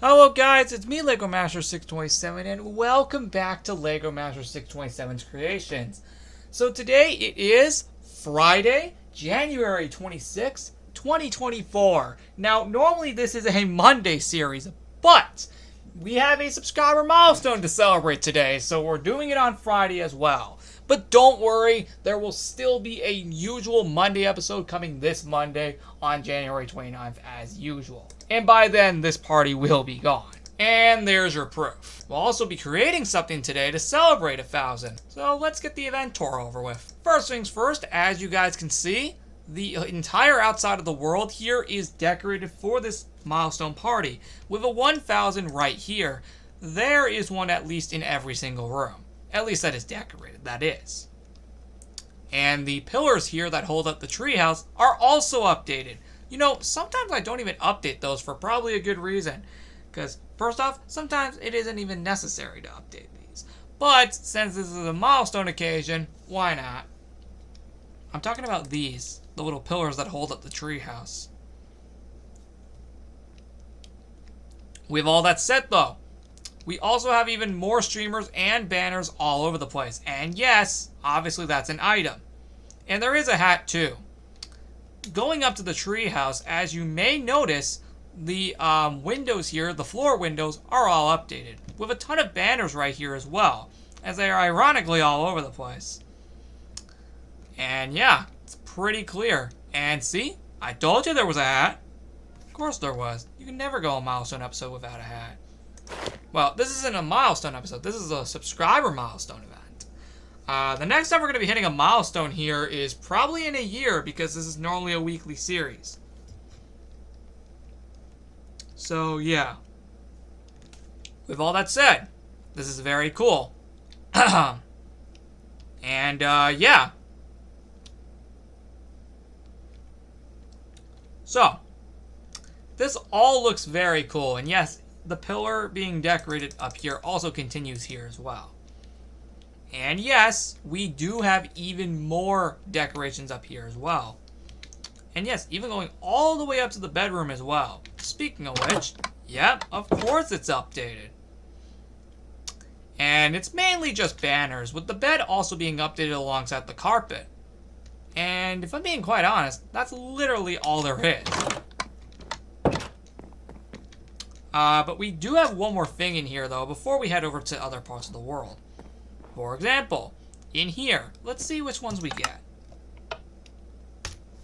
Hello guys, it's me Legomaster627 and welcome back to Legomaster627's Creations. So today it is Friday, January 26, 2024. Now normally this is a Monday series, but we have a subscriber milestone to celebrate today, so we're doing it on Friday as well. But don't worry, there will still be a usual Monday episode coming this Monday on January 29th as usual. And by then, this party will be gone. And there's your proof. We'll also be creating something today to celebrate 1,000. So let's get the event tour over with. First things first, as you guys can see, the entire outside of the world here is decorated for this milestone party, with a 1,000 right here. There is one at least in every single room. At least that is decorated, that is. And the pillars here that hold up the treehouse are also updated. You know, sometimes I don't even update those for probably a good reason. Because, first off, sometimes it isn't even necessary to update these. But, since this is a milestone occasion, why not? I'm talking about these, the little pillars that hold up the treehouse. With all that said, though, we also have even more streamers and banners all over the place. And yes, obviously that's an item. And there is a hat too. Going up to the treehouse, as you may notice, the windows here, the floor windows, are all updated. With a ton of banners right here as well, as they are ironically all over the place. And yeah, it's pretty clear. And see, I told you there was a hat. Of course there was. You can never go a milestone episode without a hat. Well, this isn't a milestone episode. This is a subscriber milestone event. The next time we're going to be hitting a milestone here is probably in a year, because this is normally a weekly series. So, yeah. With all that said, this is very cool. And, yeah. So, this all looks very cool. And yes, the pillar being decorated up here also continues here as well. And yes, we do have even more decorations up here as well. And yes, even going all the way up to the bedroom as well. Speaking of which, yep, of course it's updated. And it's mainly just banners, with the bed also being updated alongside the carpet. And if I'm being quite honest, that's literally all there is. But we do have one more thing in here, though, before we head over to other parts of the world. For example, in here, let's see which ones we get.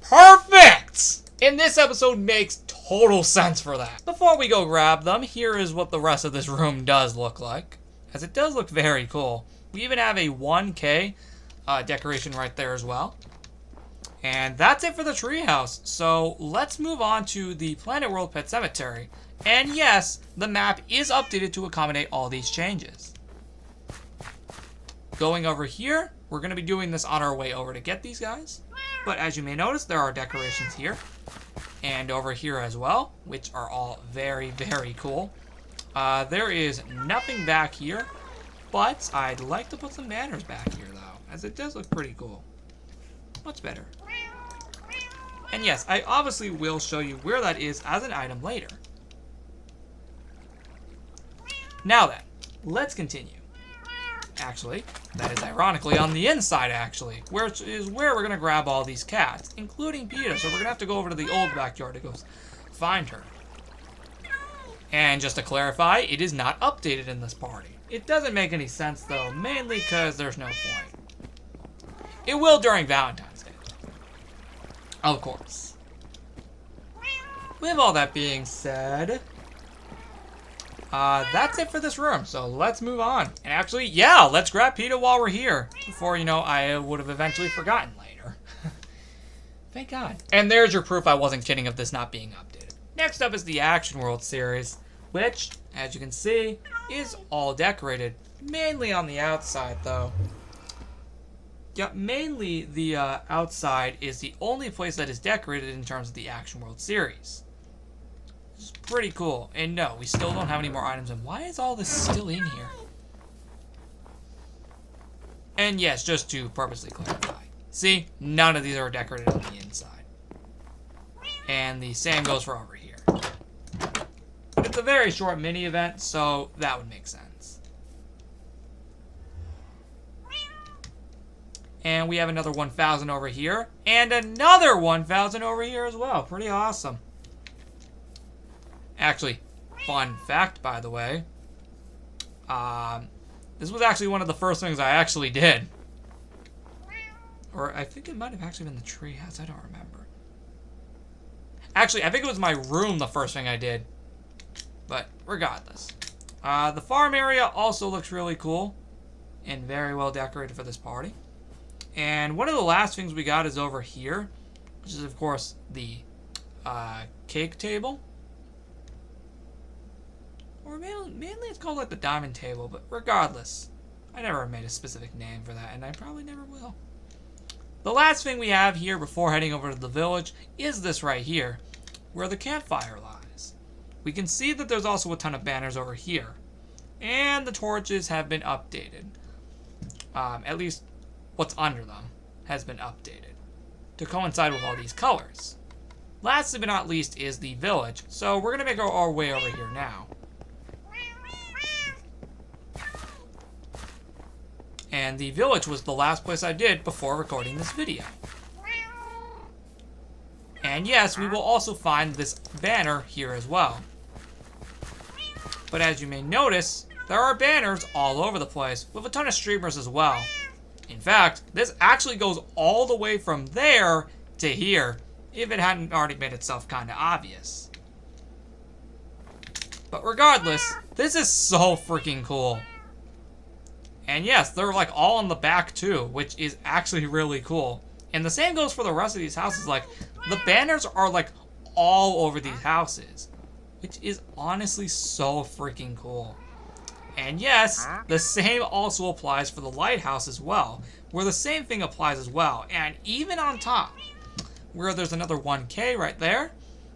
Perfect! And this episode makes total sense for that. Before we go grab them, here is what the rest of this room does look like. As it does look very cool. We even have a 1K decoration right there as well. And that's it for the treehouse. So let's move on to the Planet World Pet Cemetery. And yes, the map is updated to accommodate all these changes. Going over here, we're going to be doing this on our way over to get these guys. But as you may notice, there are decorations here. And over here as well, which are all very, very cool. There is nothing back here. But I'd like to put some banners back here, though, as it does look pretty cool. What's better? And yes, I obviously will show you where that is as an item later. Now then, let's continue. Actually, that is ironically on the inside, actually, which is where we're going to grab all these cats, including PETA, so we're going to have to go over to the old backyard to go find her. And just to clarify, it is not updated in this party. It doesn't make any sense, though, mainly because there's no point. It will during Valentine's Day. Of course. With all that being said, that's it for this room, so let's move on. And actually, yeah, let's grab PETA while we're here. Before, you know, I would have eventually forgotten later. Thank God. And there's your proof I wasn't kidding of this not being updated. Next up is the Action World series, which, as you can see, is all decorated. Mainly on the outside, though. Yeah, mainly the outside is the only place that is decorated in terms of the Action World series. It's pretty cool. And no, we still don't have any more items. And why is all this still in here? And yes, just to purposely clarify. See, none of these are decorated on the inside. And the same goes for over here. It's a very short mini event, so that would make sense. And we have another 1,000 over here. And another 1,000 over here as well. Pretty awesome. Actually, fun fact, by the way. This was actually one of the first things I actually did. Or I think it might have actually been the treehouse. I don't remember. Actually, I think it was my room the first thing I did. But regardless. The farm area also looks really cool. And very well decorated for this party. And one of the last things we got is over here. Which is, of course, the cake table. Or mainly it's called like the diamond table. But regardless. I never made a specific name for that. And I probably never will. The last thing we have here before heading over to the village is this right here. Where the campfire lies. We can see that there's also a ton of banners over here. And the torches have been updated. At least what's under them has been updated to coincide with all these colors. Lastly but not least is the village. So we're going to make our way over here now. And the village was the last place I did before recording this video. And yes, we will also find this banner here as well. But as you may notice, there are banners all over the place, with a ton of streamers as well. In fact, this actually goes all the way from there to here, if it hadn't already made itself kind of obvious. But regardless, this is so freaking cool. And yes, they're like all on the back too, which is actually really cool. And the same goes for the rest of these houses. Like, the banners are like all over these houses, which is honestly so freaking cool. And yes, the same also applies for the lighthouse as well, where the same thing applies as well. And even on top, where there's another 1K right there,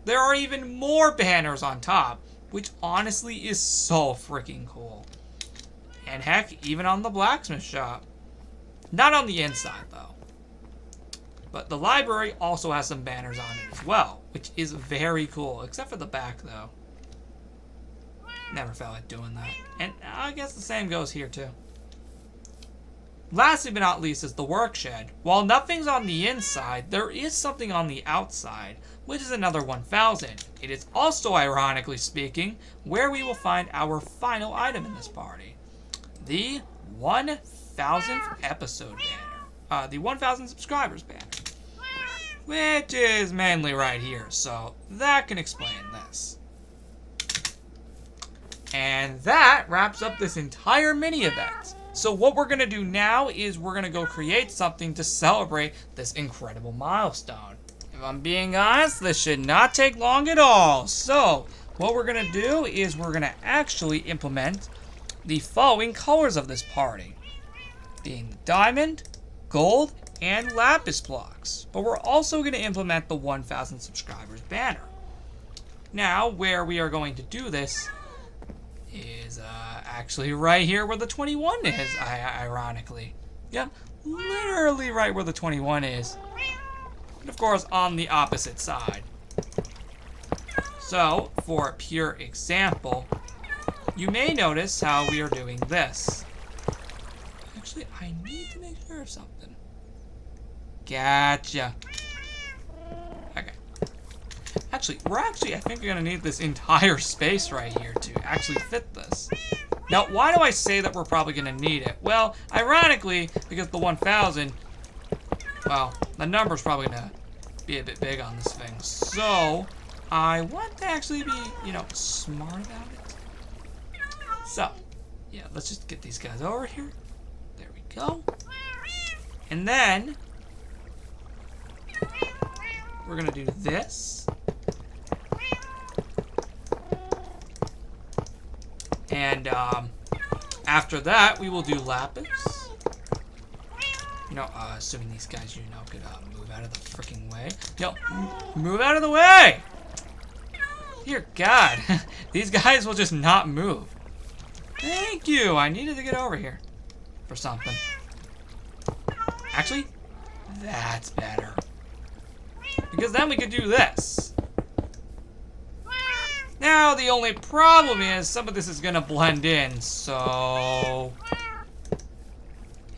there are even more banners on top, which honestly is so freaking cool. And heck, even on the blacksmith shop. Not on the inside, though. But the library also has some banners on it as well, which is very cool, except for the back, though. Never felt like doing that. And I guess the same goes here, too. Lastly but not least is the work shed. While nothing's on the inside, there is something on the outside, which is another 1,000. It is also, ironically speaking, where we will find our final item in this party. The 1,000th episode banner. The 1,000 subscribers banner. Which is mainly right here, so that can explain this. And that wraps up this entire mini event. So what we're going to do now is we're going to go create something to celebrate this incredible milestone. If I'm being honest, this should not take long at all. So what we're going to do is we're going to actually implement the following colors of this party, being the diamond, gold, and lapis blocks. But we're also going to implement the 1,000 subscribers banner. Now, where we are going to do this is actually right here where the 21 is, ironically. Yep, literally right where the 21 is. And of course, on the opposite side. So, for pure example, you may notice how we are doing this. Actually, I need to make sure of something. Gotcha. Okay. Actually, I think we're going to need this entire space right here to actually fit this. Now, why do I say that we're probably going to need it? Well, ironically, because the 1,000, well, the number's probably going to be a bit big on this thing. So, I want to actually be, smart about it. So, yeah, let's just get these guys over here. There we go. And then we're going to do this. And after that, we will do lapis. Assuming these guys, could move out of the freaking way. Move out of the way! Dear God, these guys will just not move. Thank you. I needed to get over here for something. Actually, that's better. Because then we could do this. Now, the only problem is some of this is going to blend in, so... yeah,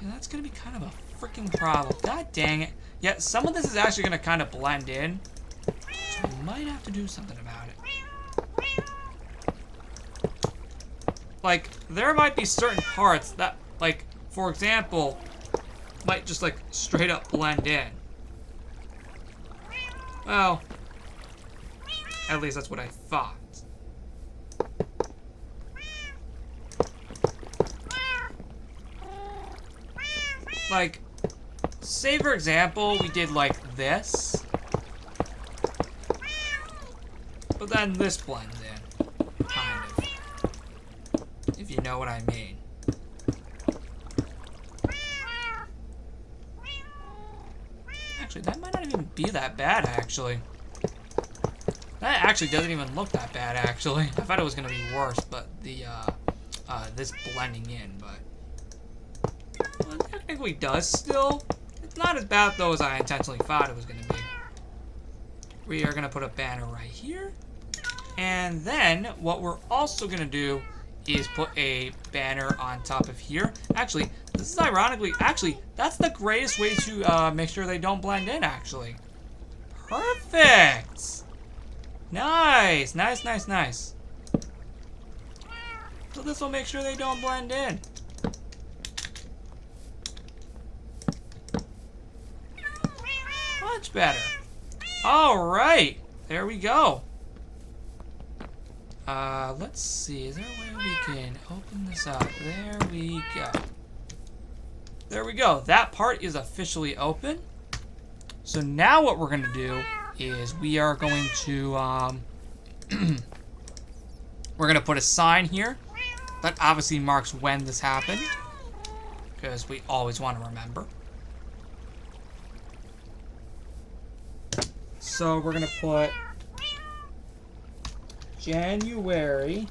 that's going to be kind of a freaking problem. God dang it. Yeah, some of this is actually going to kind of blend in, so I might have to do something about it. Like, there might be certain parts that, like, for example, might just, like, straight up blend in. Well, at least that's what I thought. Like, say for example, we did like this, but then this blends in, kind of, if you know what I mean. Actually, that might not even be that bad, actually. That actually doesn't even look that bad, actually. I thought it was gonna be worse, but the, this blending in, but... well, it technically does still. It's not as bad, though, as I intentionally thought it was gonna be. We are gonna put a banner right here. And then, what we're also gonna do is put a banner on top of here. Actually, this is ironically, actually, that's the greatest way to make sure they don't blend in, actually. Perfect! Nice, nice, nice, nice. So this will make sure they don't blend in. Much better. Alright, there we go. Let's see, is there a way we can open this up? There we go. There we go. That part is officially open. So now what we're gonna do is we are going to, we're gonna put a sign here that obviously marks when this happened, because we always want to remember. So we're gonna put January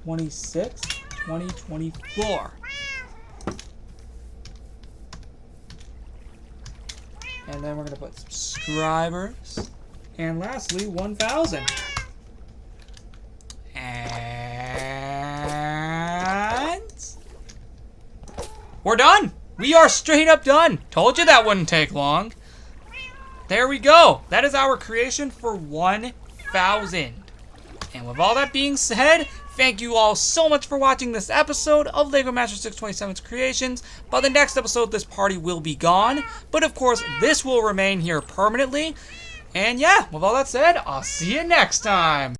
26, 2024. And then we're gonna put subscribers. And lastly, 1,000. And we're done. We are straight up done. Told you that wouldn't take long. There we go. That is our creation for 1,000. And with all that being said, thank you all so much for watching this episode of Legomaster627's Creations. By the next episode, this party will be gone. But of course, this will remain here permanently. And yeah, with all that said, I'll see you next time.